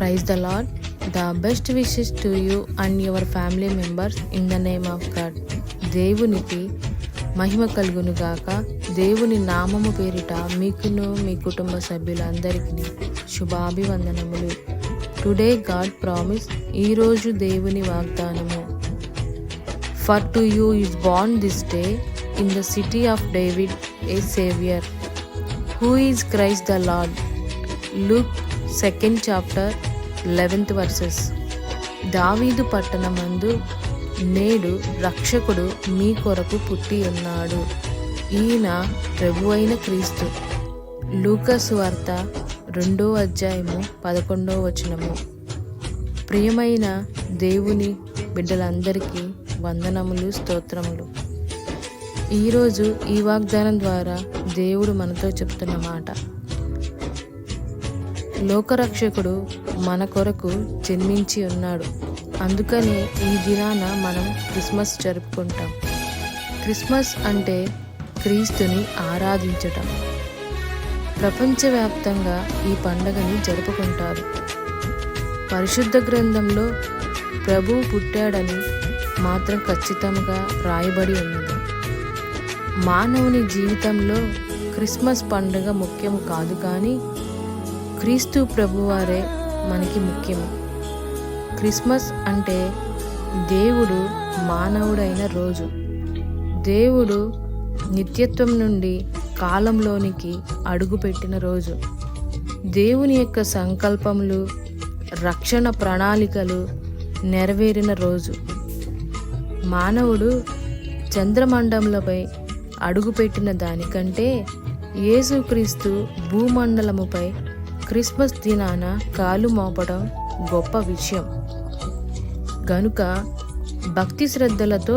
Praise the Lord. The best wishes to you and your family members in the name of God. దేవునికి మహిమ కలుగును గాక. దేవుని నామము పేరిట మీకును మీ కుటుంబ సభ్యులందరికీ శుభాభివందనములు. టుడే గాడ్ ప్రామిస్, ఈరోజు దేవుని వాగ్దానము. For to you is born this day in the city of David A saviour, who is Christ the lord. Look 2nd chapter 11th verses. దావీదు పట్టణమందు నేడు రక్షకుడు మీ కొరకు పుట్టి ఉన్నాడు, ఈయన ప్రభువైన క్రీస్తు. లూకా సువార్త 2వ అధ్యాయము 11వ వచనము. ప్రియమైన దేవుని బిడ్డలందరికీ వందనములు, స్తోత్రములు. ఈరోజు ఈ వాగ్దానం ద్వారా దేవుడు మనతో చెప్తున్న మాట, లోకరక్షకుడు మన కొరకు జన్మించి ఉన్నాడు. అందుకనే ఈ దినాన మనం క్రిస్మస్ జరుపుకుంటాం. క్రిస్మస్ అంటే క్రీస్తుని ఆరాధించటం. ప్రపంచవ్యాప్తంగా ఈ పండుగని జరుపుకుంటారు. పరిశుద్ధ గ్రంథంలో ప్రభువు పుట్టాడని మాత్రం ఖచ్చితంగా రాయబడి ఉన్నది. మానవుని జీవితంలో క్రిస్మస్ పండుగ ముఖ్యము కాదు, కానీ క్రీస్తు ప్రభువారే మనకి ముఖ్యము. క్రిస్మస్ అంటే దేవుడు మానవుడైన రోజు. దేవుడు నిత్యత్వం నుండి కాలంలోనికి అడుగుపెట్టిన రోజు. దేవుని యొక్క సంకల్పములు, రక్షణ ప్రణాళికలు నెరవేరిన రోజు. మానవుడు చంద్రమండలంపై అడుగుపెట్టిన దానికంటే యేసుక్రీస్తు భూమండలముపై క్రిస్మస్ దినాన కాలు మోపడం గొప్ప విషయం. గనుక భక్తి శ్రద్ధలతో,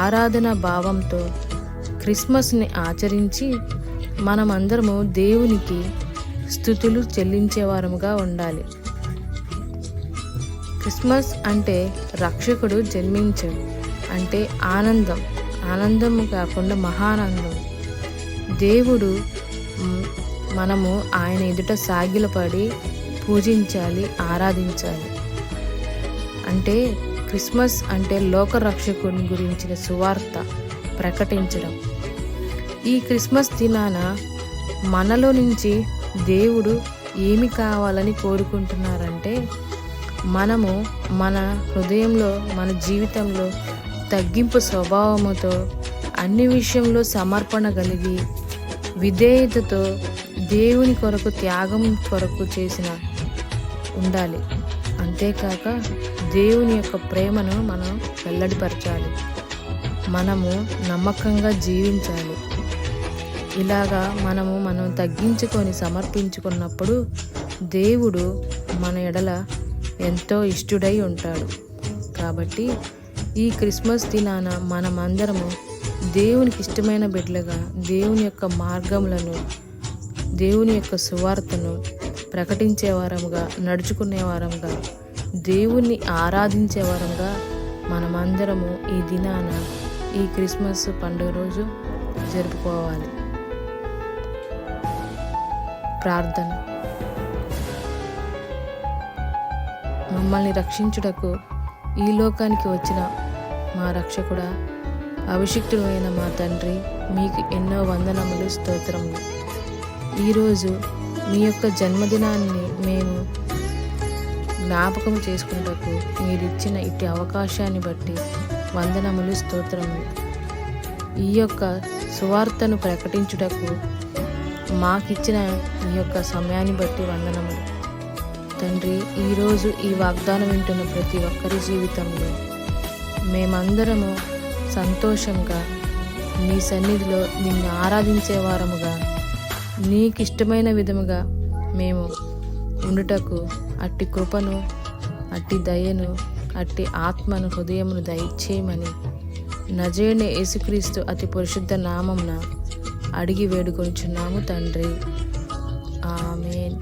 ఆరాధన భావంతో క్రిస్మస్ని ఆచరించి మనమందరము దేవునికి స్తుతులు చెల్లించేవారముగా ఉండాలి. క్రిస్మస్ అంటే రక్షకుడు జన్మించాడు అంటే ఆనందం. ఆనందం కాకుండా మహానందం. దేవుడు మనము ఆయన ఎదుట సాగిలపడి పూజించాలి, ఆరాధించాలి. అంటే క్రిస్మస్ అంటే లోకరక్షకుని గురించిన సువార్త ప్రకటించడం. ఈ క్రిస్మస్ దినాన మనలో నుంచి దేవుడు ఏమి కావాలని కోరుకుంటున్నారంటే, మనము మన హృదయంలో, మన జీవితంలో తగ్గింపు స్వభావముతో, అన్ని విషయంలో సమర్పణ కలిగి, విధేయతతో దేవుని కొరకు, త్యాగం కొరకు చేసిన ఉండాలి. అంతేకాక దేవుని యొక్క ప్రేమను మనం వెల్లడిపరచాలి. మనము నమ్మకంగా జీవించాలి. ఇలాగా మనం తగ్గించుకొని సమర్పించుకున్నప్పుడు దేవుడు మన ఎడల ఎంతో ఇష్టుడై ఉంటాడు. కాబట్టి ఈ క్రిస్మస్ దినాన మనమందరము దేవునికి ఇష్టమైన బిడ్డలుగా, దేవుని యొక్క మార్గములను, దేవుని యొక్క సువార్తను ప్రకటించేవారముగా, నడుచుకునేవారముగా, దేవుణ్ణి ఆరాధించేవారముగా మనమందరము ఈ దినాన, ఈ క్రిస్మస్ పండుగ రోజు జరుపుకోవాలి. ప్రార్థన. మమ్మల్ని రక్షించుటకు ఈ లోకానికి వచ్చిన మా రక్షకుడా, అభిషిక్తుడైన మా తండ్రి, మీకు ఎన్నో వందనములు, స్తోత్రములు. ఈరోజు మీ యొక్క జన్మదినాన్ని మేము జ్ఞాపకం చేసుకున్నటకు మీరిచ్చిన ఇట్టి అవకాశాన్ని బట్టి వందనములు, స్తోత్రములు. ఈ యొక్క సువార్తను ప్రకటించుటకు మాకిచ్చిన ఈ యొక్క సమయాన్ని బట్టి వందనములు. తండ్రి, ఈరోజు ఈ వాగ్దానం వింటున్న ప్రతి ఒక్కరి జీవితంలో మేమందరము సంతోషంగా నీ సన్నిధిలో నిన్ను ఆరాధించే వారముగా, నీకు ఇష్టమైన విధముగా మేము ఉండుటకు అట్టి కృపను, అట్టి దయను, అట్టి ఆత్మను, హృదయమును దయచేయమని నజరేయుడైన యేసుక్రీస్తు అతి పరిశుద్ధ నామమున అడిగి వేడుకొనుచున్నాము తండ్రి. ఆమేన్.